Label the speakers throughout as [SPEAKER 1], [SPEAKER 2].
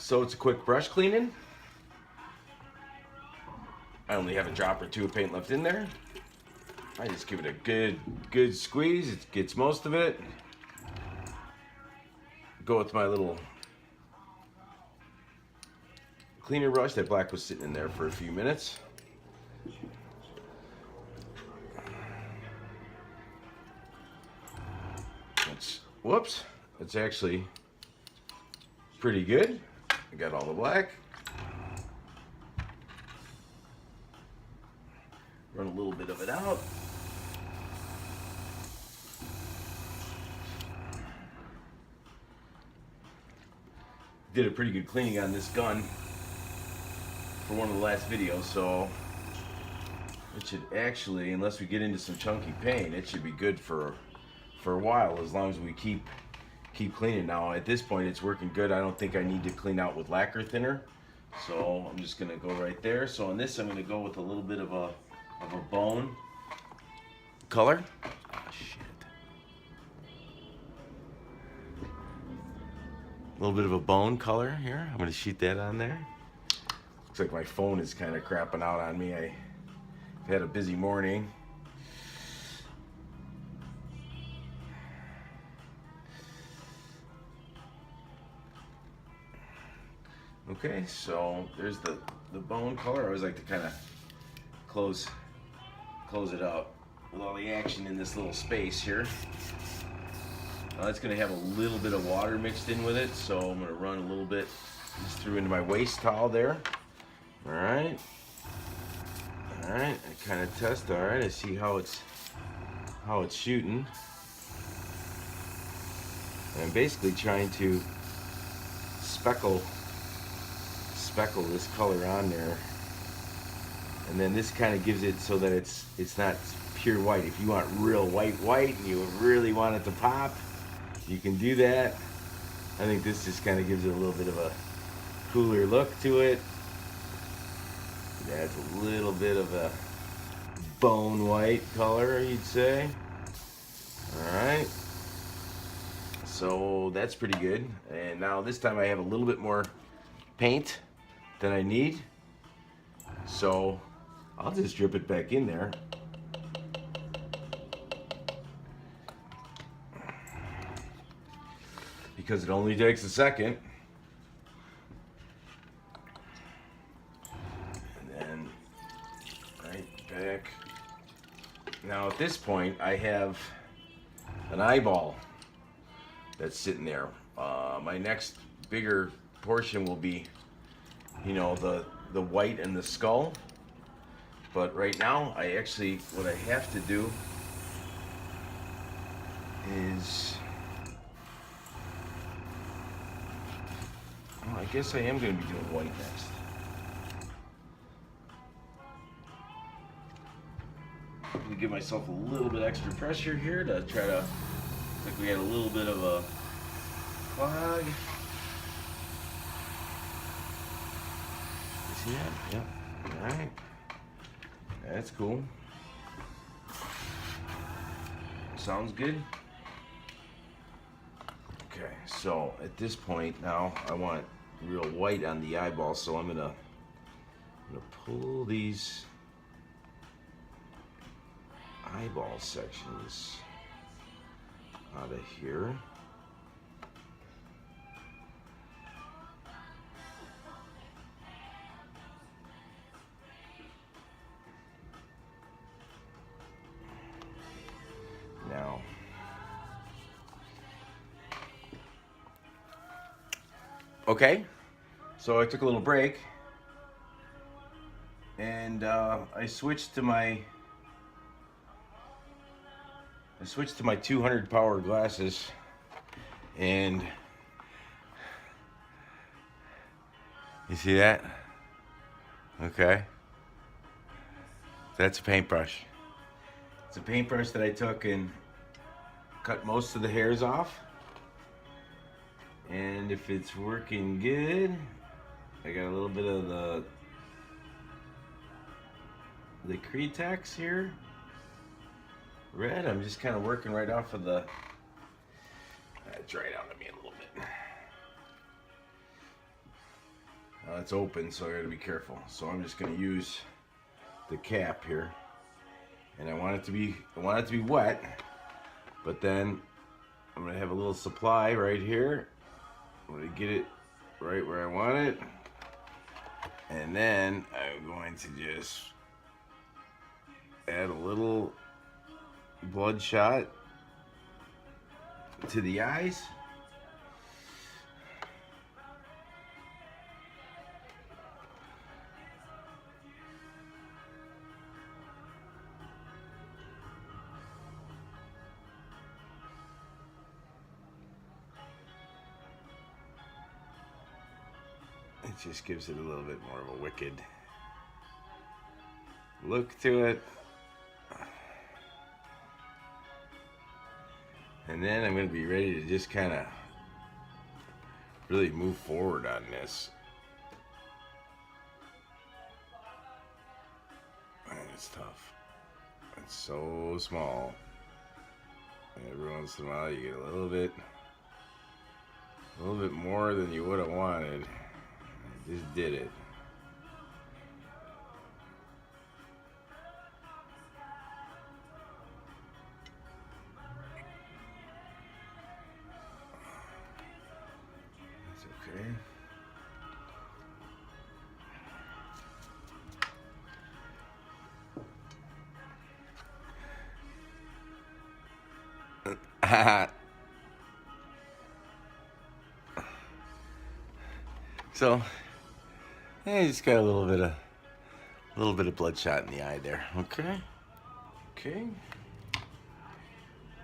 [SPEAKER 1] So it's a quick brush cleaning. I only have a drop or two of paint left in there. I just give it a good squeeze. It gets most of it. Go with my little cleaner brush. That black was sitting in there for a few minutes. Whoops, it's actually pretty good. I got all the black. Run a little bit of it out. Did a pretty good cleaning on this gun for one of the last videos, so it should actually, unless we get into some chunky paint, it should be good for a while, as long as we keep cleaning. Now at this point it's working good. I don't think I need to clean out with lacquer thinner, so I'm just gonna go right there. So on this I'm gonna go with a little bit of a bone color. Oh shit. A little bit of a bone color here. I'm gonna shoot that on there. Looks like my phone is kind of crapping out on me. I've had a busy morning. Okay, so there's the bone color. I always like to kind of close it up with all the action in this little space here. Now it's going to have a little bit of water mixed in with it, so I'm going to run a little bit just through into my waste towel there. All right, I kind of test. All right, I see how it's shooting. And I'm basically trying to speckle this color on there, and then this kind of gives it so that it's not pure white. If you want real white and you really want it to pop, you can do that. I think this just kind of gives it a little bit of a cooler look to it. It adds a little bit of a bone white color, you'd say. All right, so that's pretty good. And now this time I have a little bit more paint than I need, so I'll just drip it back in there. Because it only takes a second. And then right back. Now at this point I have an eyeball that's sitting there. My next bigger portion will be, you know, the white and the skull. But right now, what I have to do is, well, I guess I am going to be doing white next. I'm going to give myself a little bit extra pressure here to try to, like we had a little bit of a clog. See that? Yep. All right. That's cool. Sounds good. Okay, so at this point now I want real white on the eyeball, so I'm gonna pull these eyeball sections out of here. Now, okay, so I took a little break and I switched to my 200 power glasses, and you see that? Okay, that's a paintbrush. It's a paintbrush that I took and cut most of the hairs off. And if it's working good, I got a little bit of the Cretex here. Red, I'm just kind of working right off of the, dry it out on me a little bit. It's open, so I gotta be careful. So I'm just gonna use the cap here, and I want it to be wet, but then I'm gonna have a little supply right here. I'm gonna get it right where I want it, and then I'm going to just add a little bloodshot to the eyes. It just gives it a little bit more of a wicked look to it. And then I'm going to be ready to just kind of really move forward on this. Man, it's tough. It's so small. And every once in a while you get a little bit more than you would have wanted. I just did it. That's okay. So, I just got a little bit of bloodshot in the eye there. Okay.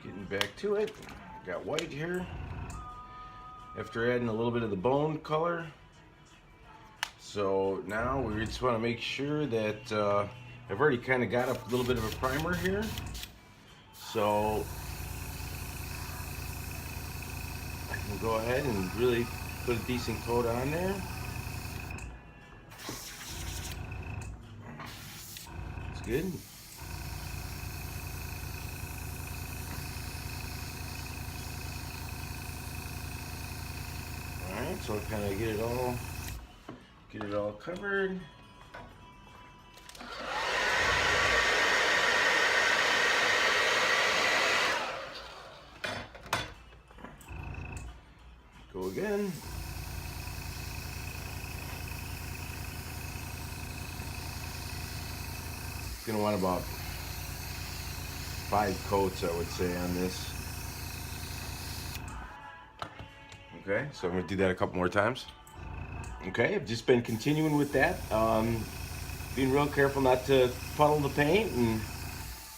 [SPEAKER 1] Getting back to it. Got white here. After adding a little bit of the bone color. So now we just want to make sure that I've already kind of got a little bit of a primer here. So I can go ahead and really put a decent coat on there. It's good. Alright, so I kind of get it all covered. Go again. Gonna want about 5 coats, I would say, on this. Okay, so I'm gonna do that a couple more times. Okay, I've just been continuing with that. Being real careful not to puddle the paint and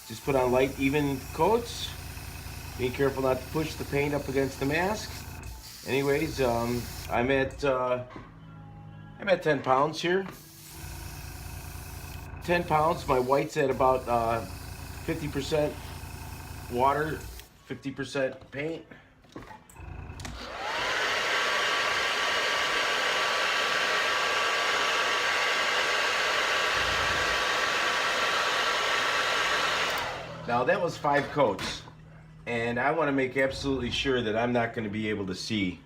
[SPEAKER 1] just put on light, even coats. Being careful not to push the paint up against the mask. Anyways, I'm at 10 pounds here. 10 pounds. My white's at about 50% water, 50% paint. Now that was 5 coats, and I want to make absolutely sure that I'm not going to be able to see,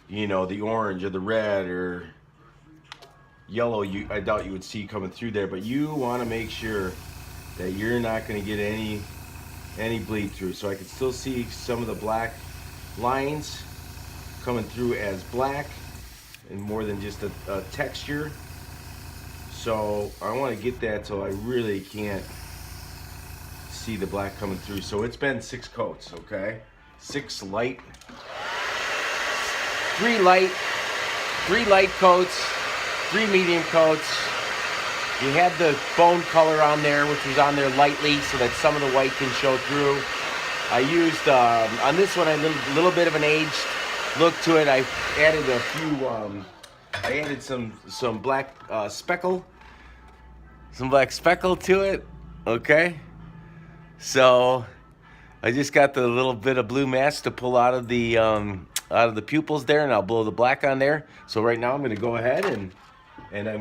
[SPEAKER 1] you know, the orange or the red or yellow. I doubt you would see coming through there, but you want to make sure that you're not going to get any bleed through. So I can still see some of the black lines coming through as black and more than just a texture. So I want to get that so I really can't see the black coming through. So it's been 6 coats, okay? 6 light, 3 light coats, 3 medium coats. You had the bone color on there, which was on there lightly so that some of the white can show through. I used, on this one, a little bit of an aged look to it. I added a few, I added some black speckle to it, okay? So I just got the little bit of blue mask to pull out of the pupils there, and I'll blow the black on there. So right now I'm going to go ahead and I'm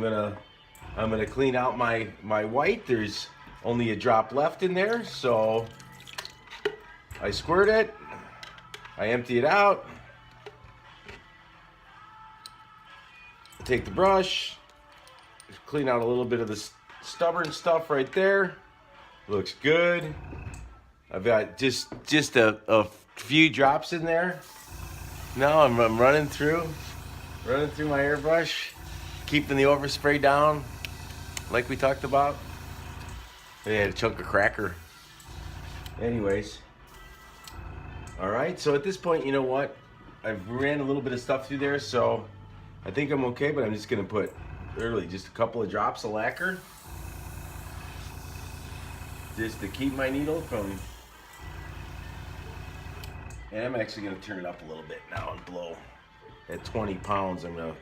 [SPEAKER 1] gonna clean out my white. There's only a drop left in there, so I squirt it, I empty it out, take the brush, clean out a little bit of the stubborn stuff right there. Looks good. I've got just a few drops in there. Now I'm running through my airbrush, keeping the overspray down, like we talked about. I had a chunk of cracker. Anyways, all right. So at this point, you know what? I've ran a little bit of stuff through there, so I think I'm okay. But I'm just gonna put literally just a couple of drops of lacquer, just to keep my needle from. And I'm actually gonna turn it up a little bit now and blow. At 20 pounds, I'm gonna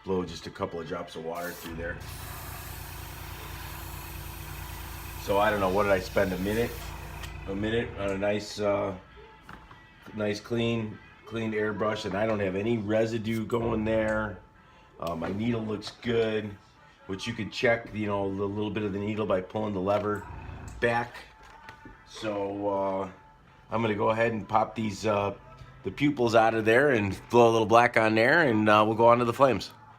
[SPEAKER 1] blow just a couple of drops of water through there. So I don't know, what did I spend, a minute on a nice cleaned airbrush, and I don't have any residue going there. My needle looks good, which you can check, you know, a little bit of the needle by pulling the lever back. So I'm gonna go ahead and pop these the pupils out of there and blow a little black on there, and we'll go on to the flames.